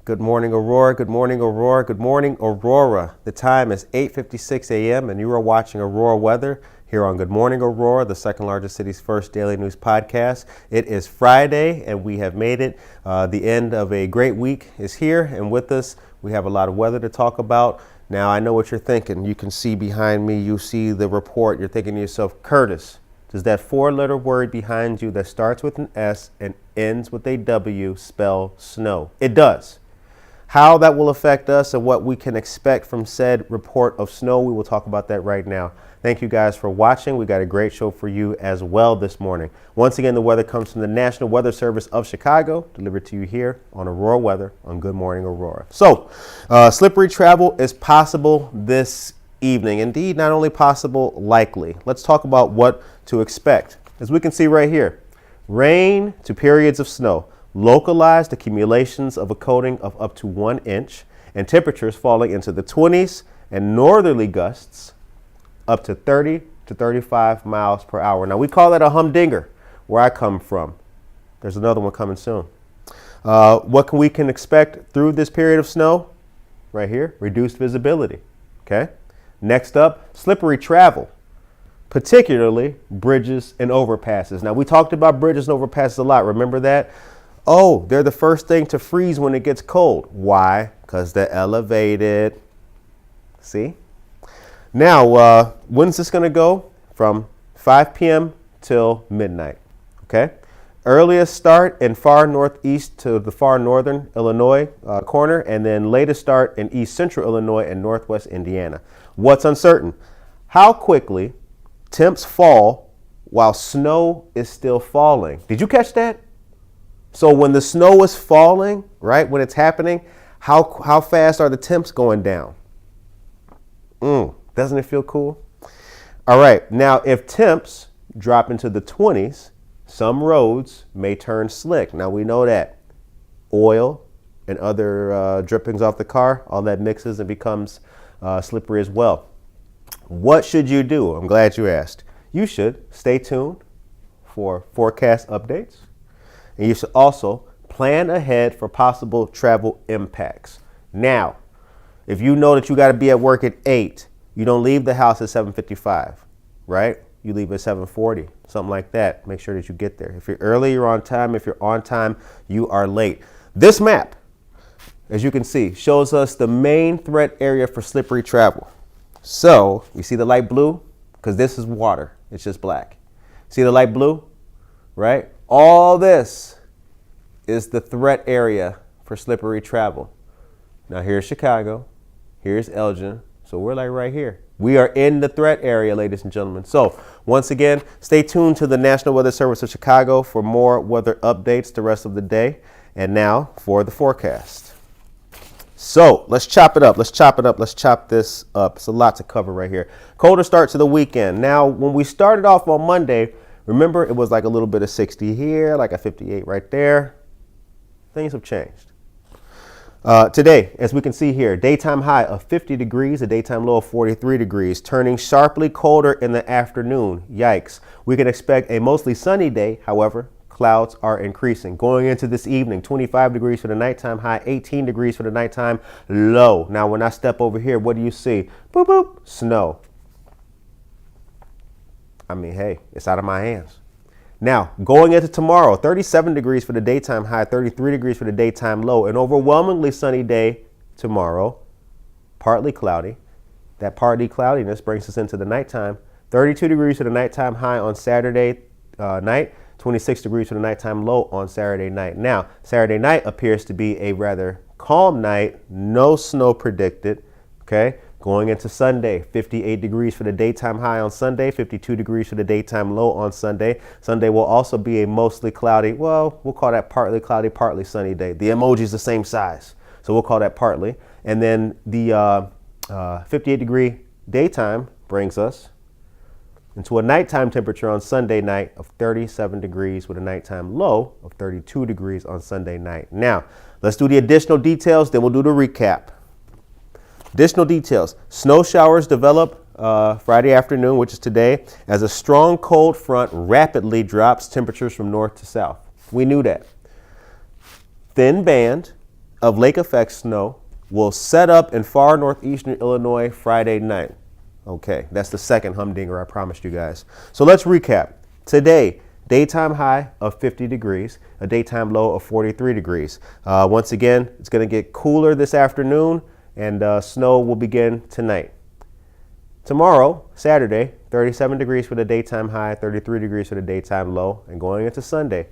Good morning, Aurora. Good morning, Aurora. Good morning, Aurora. The time is 8:56 a.m. and you are watching Aurora Weather here on Good Morning, Aurora, the second largest city's first daily news podcast. It is Friday and we have made it. The end of a great week is here, and with us, we have a lot of weather to talk about. Now, I know what you're thinking. You can see behind me, you see the report. You're thinking to yourself, Curtis, does that four-letter word behind you that starts with an S and ends with a W spell snow? It does. How that will affect us and what we can expect from said report of snow, we will talk about that right now. Thank you guys for watching. We got a great show for you as well this morning. Once again, the weather comes from the National Weather Service of Chicago, delivered to you here on Aurora Weather on Good Morning Aurora. So, slippery travel is possible this evening. Indeed, not only possible, likely. Let's talk about what to expect. As we can see right here, rain to periods of snow. Localized accumulations of a coating of up to 1 inch, and temperatures falling into the 20s and northerly gusts up to 30 to 35 miles per hour. Now, we call that a humdinger where I come from. There's another one coming soon. What we can expect through this period of snow? Right here, reduced visibility. Okay. Next up, slippery travel, particularly bridges and overpasses. Now, we talked about bridges and overpasses a lot. Remember that? Oh, they're the first thing to freeze when it gets cold. Why? Because they're elevated. See? Now, when's this going to go? From 5 p.m. till midnight. Okay? Earliest start in far northeast to the far northern Illinois corner, and then latest start in east central Illinois and northwest Indiana. What's uncertain? How quickly temps fall while snow is still falling. Did you catch that? So when the snow is falling, right, when it's happening, how fast are the temps going down? Doesn't it feel cool? All right. Now, if temps drop into the 20s, some roads may turn slick. Now, we know that oil and other drippings off the car, all that mixes and becomes slippery as well. What should you do? I'm glad you asked. You should stay tuned for forecast updates. And you should also plan ahead for possible travel impacts. Now, if you know that you got to be at work at 8, you don't leave the house at 7:55, right? You leave at 7:40, something like that. Make sure that you get there. If you're early, you're on time. If you're on time, you are late. This map, as you can see, shows us the main threat area for slippery travel. So you see the light blue? Because this is water. It's just black. See the light blue, right? All this is the threat area for slippery travel. Now here's Chicago, here's Elgin, so we're like right here. We are in the threat area, ladies and gentlemen. So once again, stay tuned to the National Weather Service of Chicago for more weather updates the rest of the day. And now for the forecast. So let's chop it up. Let's chop it up. Let's chop this up. It's a lot to cover right here. Colder start to the weekend. Now, when we started off on Monday, remember, it was like a little bit of 60 here, like a 58 right there. Things have changed. Today, as we can see here, daytime high of 50 degrees, a daytime low of 43 degrees, turning sharply colder in the afternoon. Yikes. We can expect a mostly sunny day. However, clouds are increasing. Going into this evening, 25 degrees for the nighttime high, 18 degrees for the nighttime low. Now, when I step over here, what do you see? Boop, boop, snow. I mean, hey, it's out of my hands. Now, going into tomorrow, 37 degrees for the daytime high, 33 degrees for the daytime low. An overwhelmingly sunny day tomorrow, partly cloudy. That partly cloudiness brings us into the nighttime. 32 degrees for the nighttime high on Saturday night, 26 degrees for the nighttime low on Saturday night. Now, Saturday night appears to be a rather calm night, no snow predicted, okay? Going into Sunday, 58 degrees for the daytime high on Sunday, 52 degrees for the daytime low on Sunday. Sunday will also be a mostly cloudy, well, we'll call that partly cloudy, partly sunny day. The emoji is the same size, so we'll call that partly. And then the 58 degree daytime brings us into a nighttime temperature on Sunday night of 37 degrees with a nighttime low of 32 degrees on Sunday night. Now, let's do the additional details, then we'll do the recap. Additional details. Snow showers develop Friday afternoon, which is today, as a strong cold front rapidly drops temperatures from north to south. We knew that. Thin band of lake effect snow will set up in far northeastern Illinois Friday night. Okay, that's the second humdinger I promised you guys. So let's recap. Today, daytime high of 50 degrees, a daytime low of 43 degrees. Once again, it's going to get cooler this afternoon, and snow will begin tonight. Tomorrow, Saturday, 37 degrees for the daytime high, 33 degrees for the daytime low, and going into Sunday,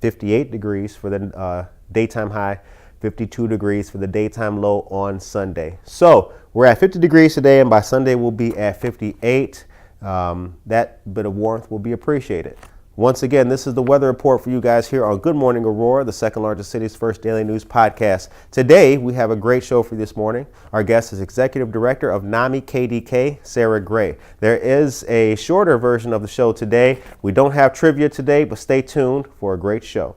58 degrees for the daytime high, 52 degrees for the daytime low on Sunday. So we're at 50 degrees today, and by Sunday we'll be at 58. That bit of warmth will be appreciated. Once again, this is the weather report for you guys here on Good Morning Aurora, the second largest city's first daily news podcast. Today, we have a great show for you this morning. Our guest is Executive Director of NAMI KDK, Sara Gray. There is a shorter version of the show today. We don't have trivia today, but stay tuned for a great show.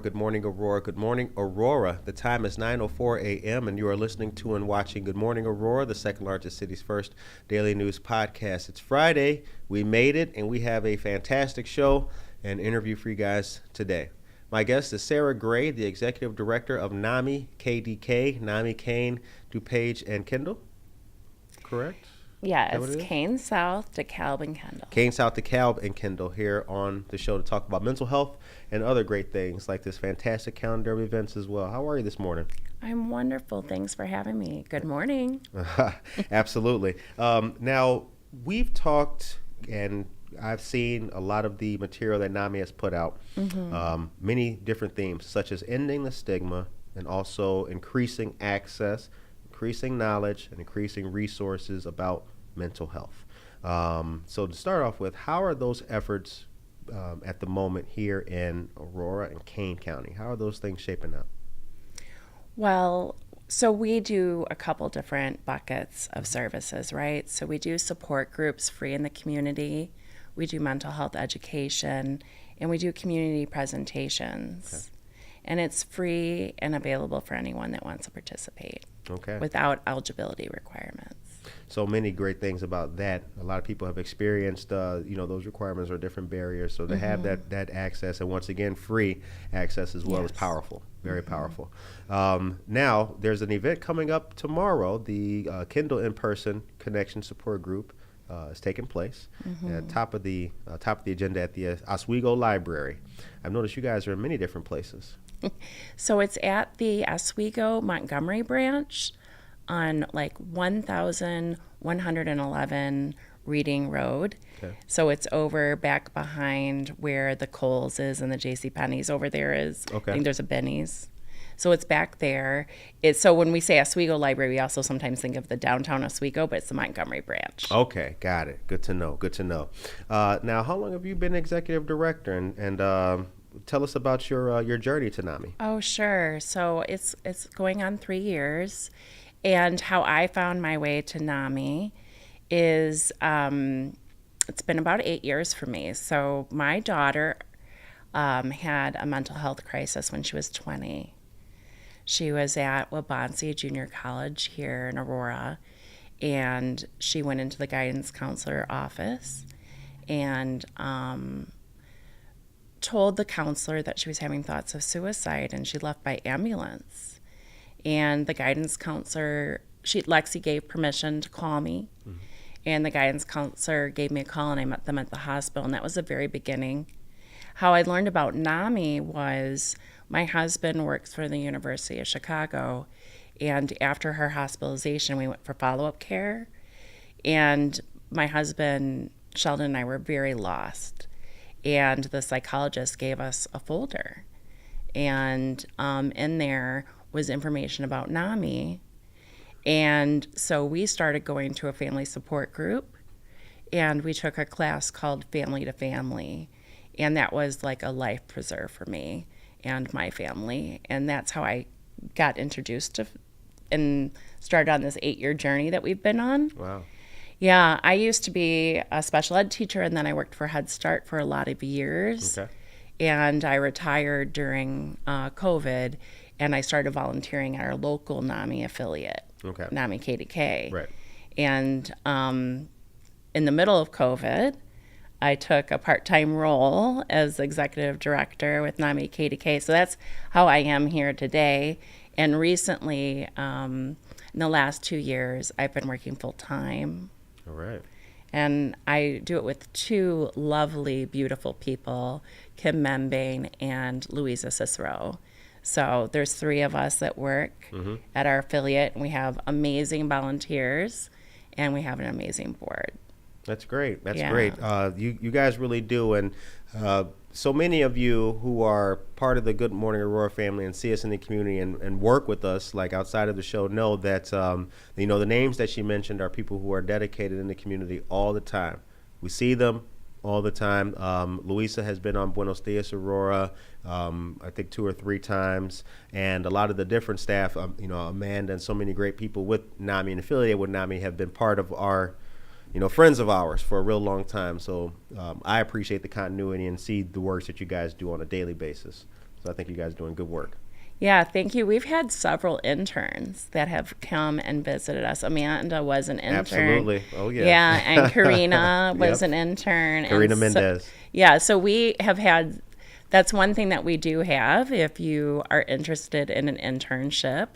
Good morning, Aurora. Good morning, Aurora. The time is 9:04 a.m. and you are listening to and watching Good Morning Aurora, the second largest city's first daily news podcast. It's Friday. We made it, and we have a fantastic show and interview for you guys today. My guest is Sara Gray, the Executive Director of NAMI KDK, NAMI CAAN, DuPage, and Kendall. Correct? Yeah, it's CAAN South, DeKalb, and Kendall. CAAN South, DeKalb, and Kendall here on the show to talk about mental health and other great things like this fantastic calendar of events as well. How are you this morning? I'm wonderful. Thanks for having me. Good morning. Absolutely. Now, we've talked and I've seen a lot of the material that NAMI has put out, many different themes such as ending the stigma and also increasing access, increasing knowledge, and increasing resources about mental health. So to start off with, how are those efforts at the moment here in Aurora and Kane County? How are those things shaping up? Well, so we do a couple different buckets of services, right? So we do support groups free in the community, we do mental health education, and we do community presentations. Okay. And it's free and available for anyone that wants to participate. Okay. Without eligibility requirements. So many great things about that. A lot of people have experienced, those requirements are different barriers. So to have that access, and once again, free access as well, is powerful, very powerful. Now, there's an event coming up tomorrow, the Kendall in-person connection support group. is taking place. Top of the agenda at the Oswego Library. I've noticed you guys are in many different places. So it's at the Oswego Montgomery branch on like 1111 Reading Road. Okay. So it's over back behind where the Kohl's is and the JCPenney's over there is. Okay. I think there's a Benny's. So it's back there. So when we say Oswego Library, we also sometimes think of the downtown Oswego, but it's the Montgomery branch. Okay, got it. Good to know. Good to know. Now, how long have you been executive director? And tell us about your journey to NAMI. Oh, sure. So it's going on 3 years. And how I found my way to NAMI is it's been about 8 years for me. So my daughter had a mental health crisis when she was 20. She was at Waubonsee Junior College here in Aurora, and she went into the guidance counselor office and told the counselor that she was having thoughts of suicide, and she left by ambulance. And the guidance counselor, Lexi gave permission to call me, and the guidance counselor gave me a call, and I met them at the hospital, and that was the very beginning. How I learned about NAMI was my husband works for the University of Chicago, and after her hospitalization, we went for follow-up care, and my husband, Sheldon, and I were very lost, and the psychologist gave us a folder, and in there was information about NAMI, and so we started going to a family support group, and we took a class called Family to Family, and that was like a life preserve for me and my family, and that's how I got introduced to and started on this 8-year journey that we've been on. Wow. Yeah, I used to be a special ed teacher, and then I worked for Head Start for a lot of years. Okay. And I retired during COVID, and I started volunteering at our local NAMI affiliate, Okay. NAMI KDK. Right. And in the middle of COVID, I took a part-time role as executive director with NAMI KDK. So that's how I am here today. And recently, in the last 2 years, I've been working full-time. All right. And I do it with 2 lovely, beautiful people, Kim Membane and Louisa Cicero. So there's 3 of us that work at our affiliate, and we have amazing volunteers, and we have an amazing board. That's great. That's Yeah. great. You guys really do. And so many of you who are part of the Good Morning Aurora family and see us in the community and work with us, like outside of the show, know that, the names that she mentioned are people who are dedicated in the community all the time. We see them all the time. Louisa has been on Buenos Dias Aurora, I think 2 or 3 times. And a lot of the different staff, Amanda and so many great people with NAMI and affiliated with NAMI have been part of our friends of ours for a real long time. So I appreciate the continuity and see the works that you guys do on a daily basis. So I think you guys are doing good work. Yeah, thank you. We've had several interns that have come and visited us. Amanda was an intern. Absolutely. Oh, yeah. Yeah, and Karina was Yep. an intern. Karina and Mendez. So we have had, that's one thing that we do have. If you are interested in an internship,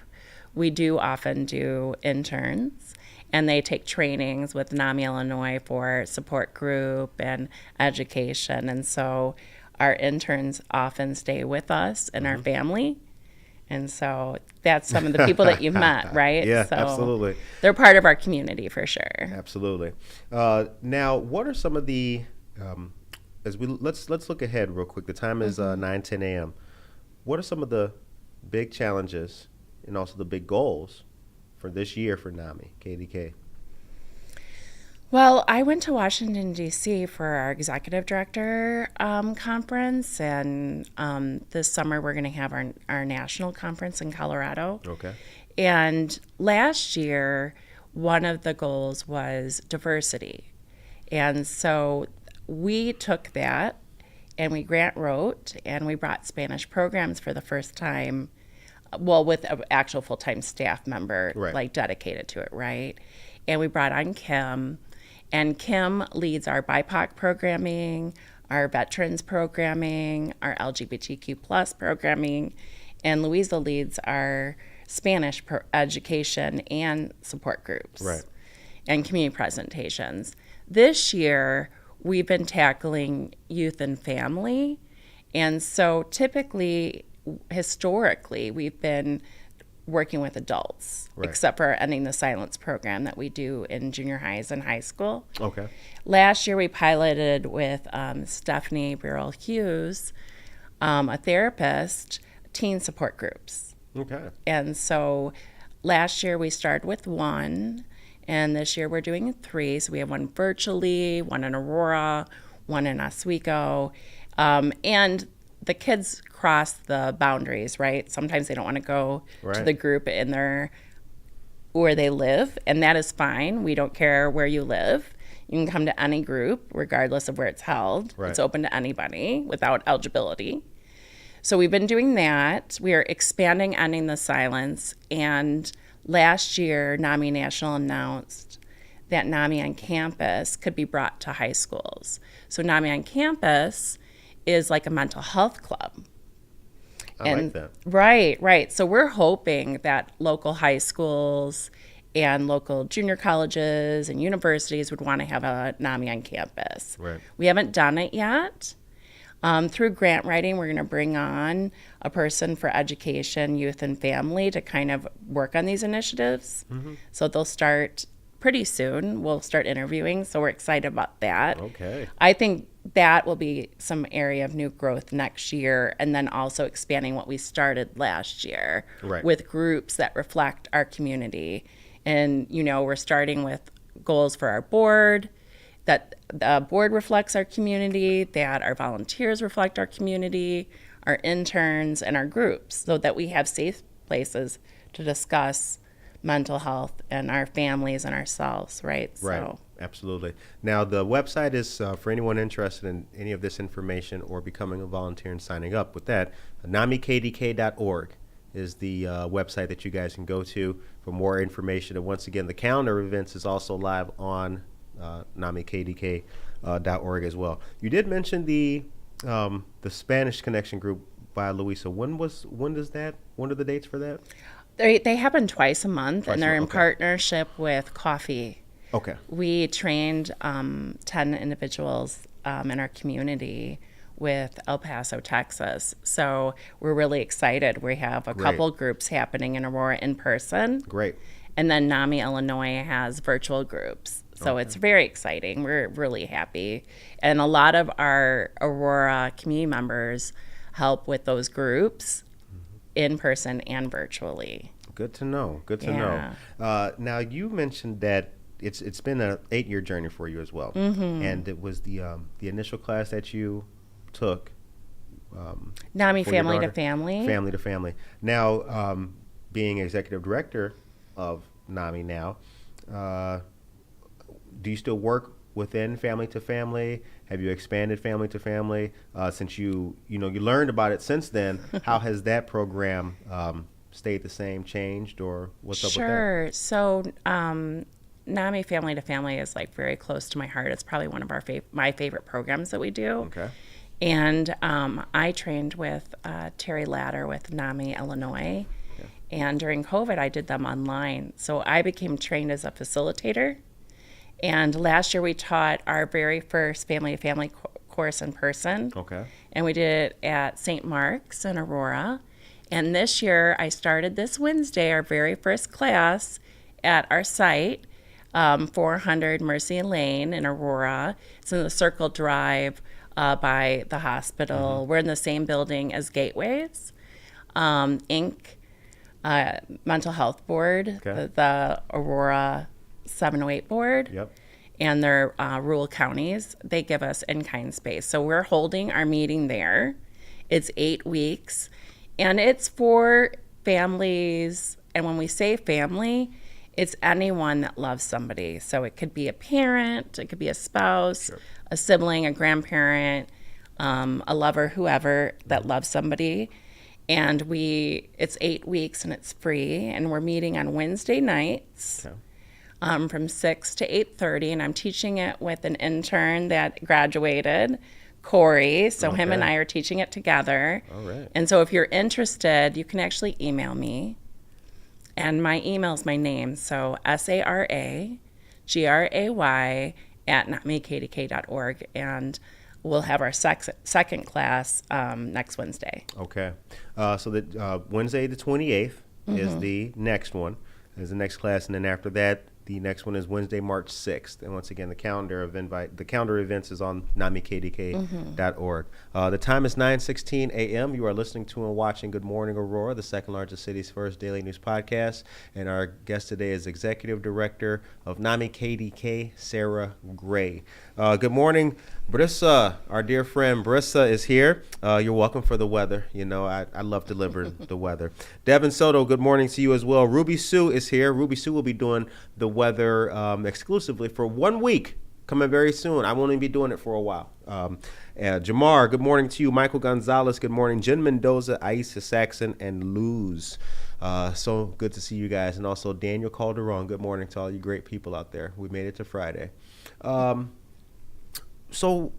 we do often do interns. And they take trainings with NAMI Illinois for support group and education. And so our interns often stay with us and our family. And so that's some of the people that you've met, right? Yeah, so absolutely. They're part of our community for sure. Absolutely. Now, what are some of the, let's look ahead real quick. The time is 9:10 a.m. What are some of the big challenges and also the big goals for this year for NAMI KDK? Well, I went to Washington, D.C. for our executive director conference, and this summer we're going to have our national conference in Colorado. Okay. And last year, one of the goals was diversity. And so we took that and we grant wrote and we brought Spanish programs for the first time, well, with an actual full-time staff member, Right. like dedicated to it, right? And we brought on Kim, and Kim leads our BIPOC programming, our veterans programming, our LGBTQ plus programming, and Louisa leads our Spanish education and support groups. Right. And community presentations. This year, we've been tackling youth and family. And so typically, historically, we've been working with adults, Right. except for our Ending the Silence program that we do in junior highs and high school. Okay. Last year, we piloted with Stephanie Burrell Hughes, a therapist, teen support groups. Okay. And so last year we started with one, and this year we're doing three. So we have one virtually, one in Aurora, one in Oswego. And the kids cross the boundaries, right? Sometimes they don't want to go to Right. the group in their where they live, and that is fine. We don't care where you live. You can come to any group, regardless of where it's held. Right. It's open to anybody without eligibility. So we've been doing that. We are expanding Ending the Silence. And last year, NAMI National announced that NAMI on campus could be brought to high schools. So NAMI on campus is like a mental health club. I like that. Right. So we're hoping that local high schools and local junior colleges and universities would want to have a NAMI on campus. Right. We haven't done it yet. Through grant writing, we're going to bring on a person for education, youth, and family to kind of work on these initiatives. Mm-hmm. So they'll start pretty soon. We'll start interviewing, so we're excited about that. Okay. I think that will be some area of new growth next year, and then also expanding what we started last year Right. with groups that reflect our community. And, we're starting with goals for our board, that the board reflects our community, that our volunteers reflect our community, our interns, and our groups, so that we have safe places to discuss mental health and our families and ourselves, right? Right. So, Absolutely. Now, the website is for anyone interested in any of this information or becoming a volunteer and signing up with that. NAMIKDK.org is the website that you guys can go to for more information. And once again, the calendar of events is also live on NAMIKDK.org as well. You did mention the Spanish Connection group by Louisa. When are the dates for that? they happen twice a month, Twice and a they're in month, okay. partnership with Coffee. Okay. We trained 10 individuals in our community with El Paso, Texas. So we're really excited. We have a Great. couple groups happening in Aurora in person. Great. And then NAMI Illinois has virtual groups. So it's very exciting. We're really happy. And a lot of our Aurora community members help with those groups in person and virtually. Good to know. Good to Yeah. know. Now, you mentioned that it's been an 8-year journey for you as well, and it was the initial class that you took. NAMI for your Family to daughter? Family. Family to Family. Now, being executive director of NAMI now, do you still work within Family to Family? Have you expanded Family to Family since you learned about it since then? How has that program stayed the same, changed, or what's up with that? Sure. So NAMI Family to Family is like very close to my heart. It's probably one of my favorite programs that we do. Okay. And I trained with Terry Latter with NAMI Illinois. Yeah. And during COVID, I did them online. So I became trained as a facilitator. And last year, we taught our very first Family to Family course in person. Okay. And we did it at St. Mark's in Aurora. And this year, I started this Wednesday, our very first class at our site, 400 Mercy Lane in Aurora. It's in the Circle Drive by the hospital. We're in the same building as Gateways, Inc., Mental Health Board, Okay. the Aurora 708 board. Yep. And their rural counties, they give us in-kind space. So we're holding our meeting there. It's 8 weeks, and it's for families. And when we say family, it's anyone that loves somebody. So it could be a parent, it could be a spouse, Sure. a sibling, a grandparent, a lover, whoever that loves somebody. And it's 8 weeks, and it's free. And we're meeting on Wednesday nights. Okay. From 6 to 8:30, and I'm teaching it with an intern that graduated, Corey. So him and Okay. I are teaching it together. All right. And so if you're interested, you can actually email me. And my email is my name, so SaraGray at NAMIKDK.org, and we'll have our second class next Wednesday. Okay. So the Wednesday the 28th is the next one, is the next class, and then after that, the next one is Wednesday, March 6th. And once again, the calendar of events is on NAMIKDK.org. The time is 9:16 a.m. You are listening to and watching Good Morning Aurora, the second largest city's first daily news podcast. And our guest today is Executive Director of NAMI KDK, Sara Gray. Good morning, Brissa. Our dear friend Brissa is here. You're welcome for the weather. You know, I love delivering the weather. Devin Soto, good morning to you as well. Ruby Sue is here. Ruby Sue will be doing the weather exclusively for 1 week, coming very soon. I won't even be doing it for a while. Jamar, good morning to you. Michael Gonzalez, good morning. Jen Mendoza, Aisha Saxon, and Luz. So good to see you guys. And also Daniel Calderon, good morning to all you great people out there. We made it to Friday. So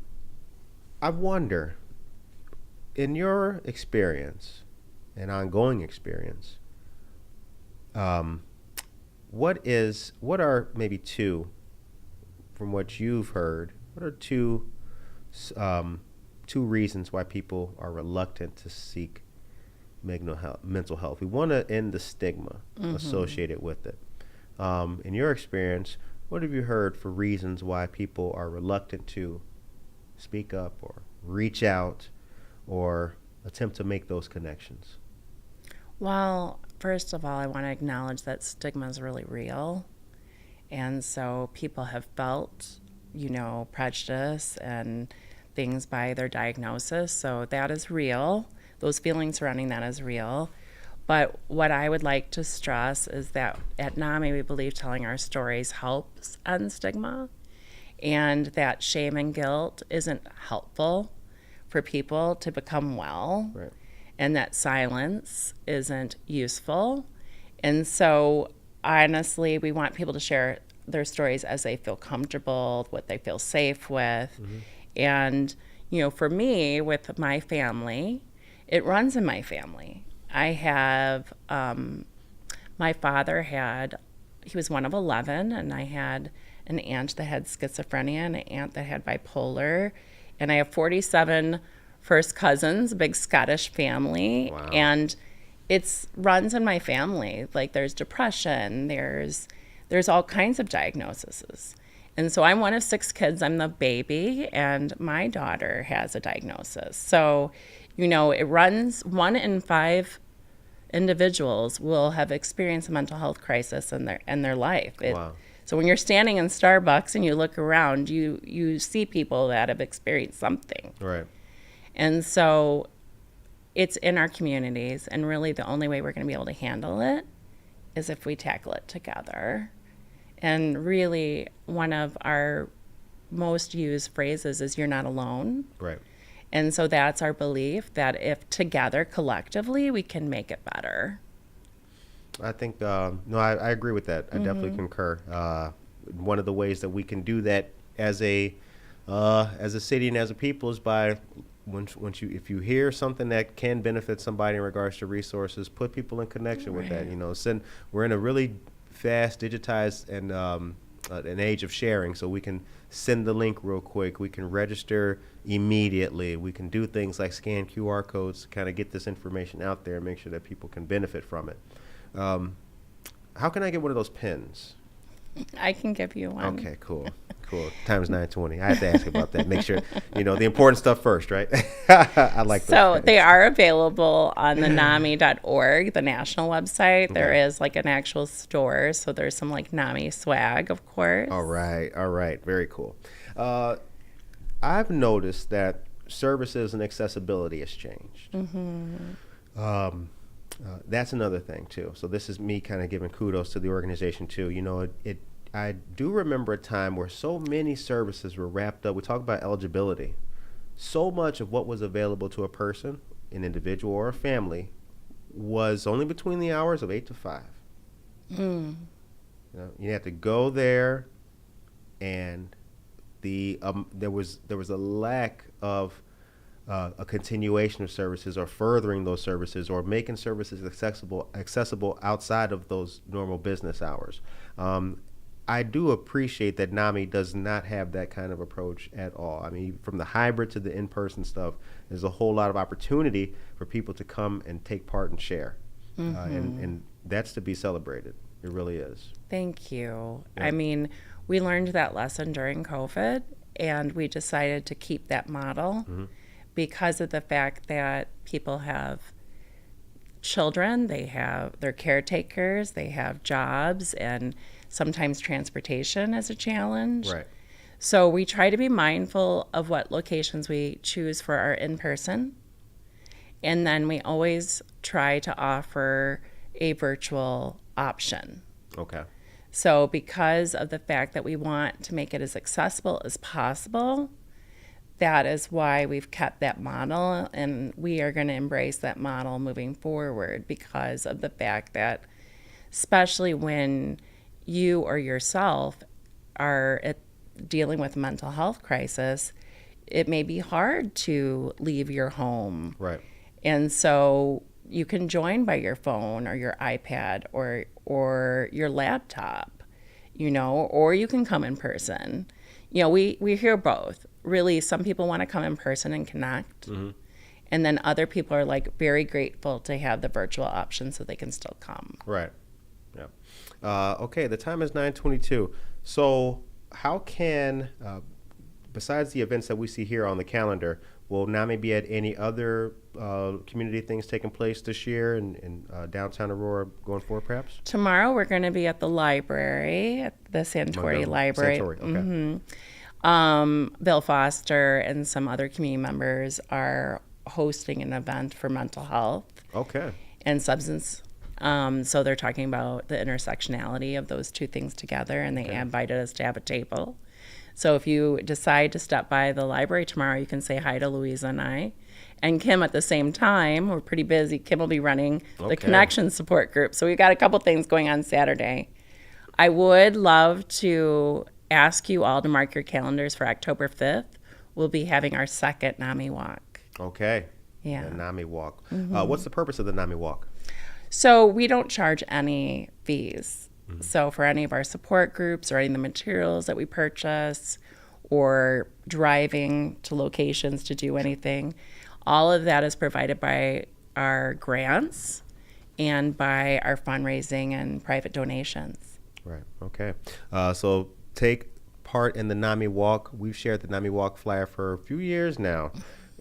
I wonder, in your experience and ongoing experience, what are maybe two, from what you've heard, what are two reasons why people are reluctant to seek mental health? We want to end the stigma associated with it. In your experience, what have you heard for reasons why people are reluctant to speak up or reach out or attempt to make those connections? Well, first of all, I want to acknowledge that stigma is really real. And so people have felt, prejudice and things by their diagnosis. So that is real. Those feelings surrounding that is real. But what I would like to stress is that at NAMI, we believe telling our stories helps end stigma, and that shame and guilt isn't helpful for people to become well, Right. and that silence isn't useful. And so, honestly, we want people to share their stories as they feel comfortable, what they feel safe with. And, for me, with my family, it runs in my family. I have, my father he was one of 11, and I had an aunt that had schizophrenia and an aunt that had bipolar. And I have 47 first cousins, a big Scottish family. Wow. And it runs in my family. Like, there's depression, there's all kinds of diagnoses. And so I'm one of 6 kids. I'm the baby, and my daughter has a diagnosis. So, it runs. 1 in 5 individuals will have experienced a mental health crisis in their life. Wow. So when you're standing in Starbucks and you look around, you see people that have experienced something. Right. And so it's in our communities, and really the only way we're going to be able to handle it is if we tackle it together. And really, one of our most used phrases is, "You're not alone." Right. And so that's our belief, that if together, collectively, we can make it better. I think, I agree with that. I definitely concur. One of the ways that we can do that as a city and as a people is by, if you hear something that can benefit somebody in regards to resources, put people in connection with that. We're in a really fast, digitized, and an age of sharing, so we can send the link real quick. We can register immediately. We can do things like scan QR codes to kind of get this information out there and make sure that people can benefit from it. How can I get one of those pens? I can give you one. Okay, cool. Time's 9:20. I have to ask about that. Make sure, the important stuff first, right? I like those So pens. they are available on the NAMI.org, the national website. There Okay. is like an actual store. So there's some like NAMI swag, of course. All right. Very cool. I've noticed that services and accessibility has changed. That's another thing, too. So this is me kind of giving kudos to the organization, too. I do remember a time where so many services were wrapped up. We talk about eligibility. So much of what was available to a person, an individual or a family, was only between the hours of 8 to 5. You had to go there, and there was a lack of a continuation of services, or furthering those services, or making services accessible outside of those normal business hours. I do appreciate that NAMI does not have that kind of approach at all. I mean, from the hybrid to the in-person stuff, there's a whole lot of opportunity for people to come and take part and share. And that's to be celebrated. It really is. Thank you. Yeah. I mean, we learned that lesson during COVID, and we decided to keep that model because of the fact that people have children, they have their caretakers, they have jobs, and sometimes transportation is a challenge. Right. So we try to be mindful of what locations we choose for our in-person. And then we always try to offer a virtual option. Okay. So because of the fact that we want to make it as accessible as possible, that is why we've kept that model, and we are going to embrace that model moving forward because of the fact that, especially when you or yourself are dealing with a mental health crisis, it may be hard to leave your home. Right. And so you can join by your phone or your iPad or your laptop, or you can come in person. We hear both. Really, some people want to come in person and connect. And then other people are very grateful to have the virtual option so they can still come. Right. Yeah. Okay, the time is 9:22. So how can, besides the events that we see here on the calendar, will NAMI be at any other community things taking place this year in downtown Aurora going forward, perhaps? Tomorrow we're going to be at the library, at the Santori Library. Santori, okay. Bill Foster and some other community members are hosting an event for mental health Okay. and substance. So they're talking about the intersectionality of those two things together, and they invited us to have a table. So if you decide to stop by the library tomorrow, you can say hi to Louisa and I. And Kim at the same time. We're pretty busy. Kim will be running the Connection Support Group. So we've got a couple things going on Saturday. I would love to ask you all to mark your calendars for October 5th. We'll be having our second NAMI Walk. Okay. Yeah. The NAMI Walk. What's the purpose of the NAMI Walk? So we don't charge any fees. So for any of our support groups or any of the materials that we purchase or driving to locations to do anything, all of that is provided by our grants and by our fundraising and private donations. Right. Okay. So take part in the NAMI Walk. We've shared the NAMI Walk flyer for a few years now.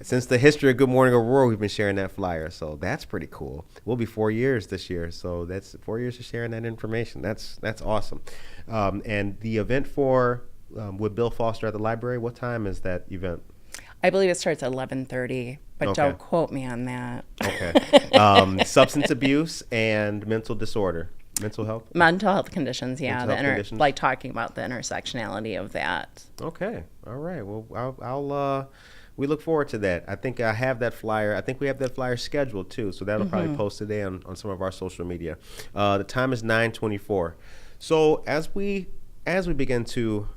Since the history of Good Morning Aurora, we've been sharing that flyer. So that's pretty cool. We'll be 4 years this year. So that's 4 years of sharing that information. That's awesome. And the event with Bill Foster at the library, what time is that event? I believe it starts at 11:30, but don't quote me on that. Okay. Substance abuse and mental disorder. Mental health? Mental health conditions, yeah. Mental health conditions? Like talking about the intersectionality of that. Okay. All right. Well, I'll we look forward to that. I think I have that flyer. I think we have that flyer scheduled too, so that'll probably post today on some of our social media. The time is 9:24. So as we begin to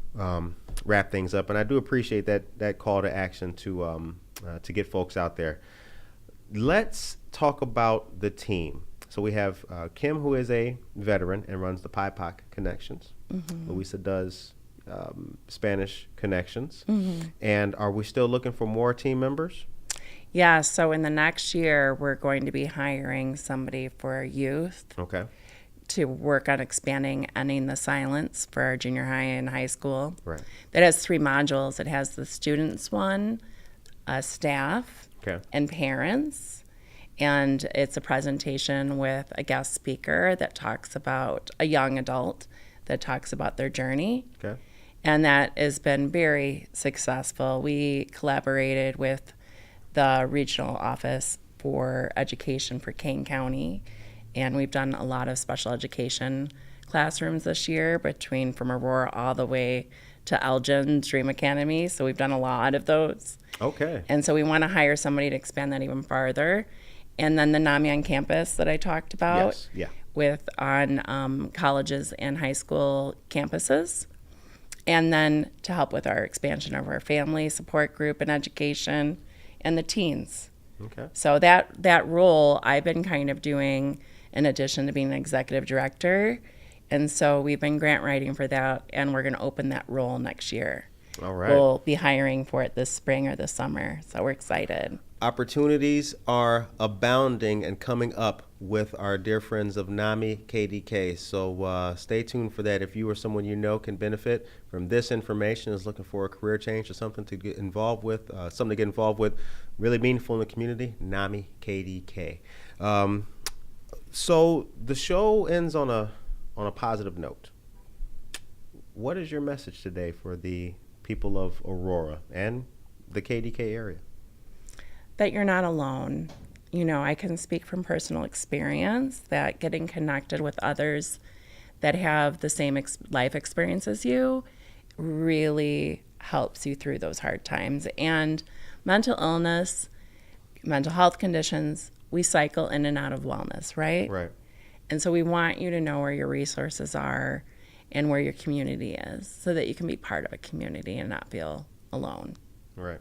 wrap things up, and I do appreciate that call to action to get folks out there. Let's talk about the team. So we have Kim, who is a veteran and runs the PIPOC Connections. Louisa does Spanish Connections. And are we still looking for more team members? Yeah, so in the next year, we're going to be hiring somebody for youth to work on expanding Ending the Silence for our junior high and high school. Right. That has 3 modules. It has the students one, staff, and parents. And it's a presentation with a guest speaker that talks about a young adult that talks about their journey. And that has been very successful. We collaborated with the regional office for education for CAAN County, and we've done a lot of special education classrooms this year from Aurora all the way to Elgin's Dream Academy. So we've done a lot of those. And so we want to hire somebody to expand that even farther. And then the NAMI on campus that I talked about with on colleges and high school campuses. And then to help with our expansion of our family support group and education and the teens. So that role I've been kind of doing in addition to being an executive director. And so we've been grant writing for that, and we're going to open that role next year. All right. We'll be hiring for it this spring or this summer, so we're excited. Opportunities are abounding and coming up with our dear friends of NAMI KDK. So stay tuned for that. If you or someone you know can benefit from this information, is looking for a career change or something to get involved with, really meaningful in the community, NAMI KDK. So the show ends on a positive note. What is your message today for the people of Aurora and the KDK area? That you're not alone. You know, I can speak from personal experience that getting connected with others that have the same life experience as you really helps you through those hard times. And mental illness, mental health conditions, we cycle in and out of wellness, right? Right. And so we want you to know where your resources are and where your community is so that you can be part of a community and not feel alone. Right.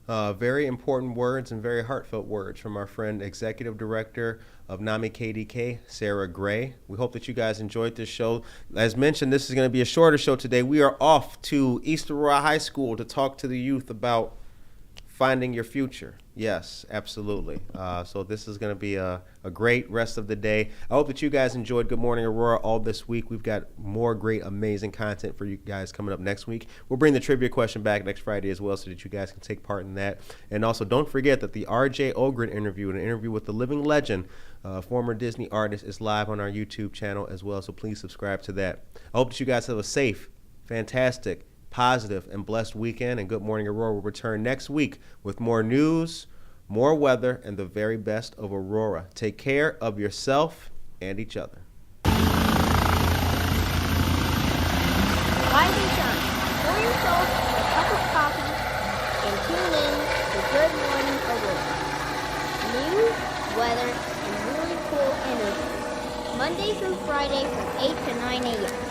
Very important words and very heartfelt words from our friend, Executive Director of NAMI KDK, Sara Gray. We hope that you guys enjoyed this show. As mentioned, this is going to be a shorter show today. We are off to East Aurora High School to talk to the youth about finding your future. Yes, absolutely. So this is going to be a great rest of the day. I hope that you guys enjoyed Good Morning Aurora all this week. We've got more great, amazing content for you guys coming up next week. We'll bring the trivia question back next Friday as well so that you guys can take part in that. And also don't forget that the R.J. Ogren interview, an interview with the living legend, former Disney artist, is live on our YouTube channel as well. So please subscribe to that. I hope that you guys have a safe, fantastic, positive, and blessed weekend. And Good Morning Aurora will return next week with more news, more weather, and the very best of Aurora. Take care of yourself and each other. Rise and shine. Pour yourself a cup of coffee and tune in to Good Morning Aurora. News, weather, and really cool interviews. Monday through Friday from 8 to 9 a.m.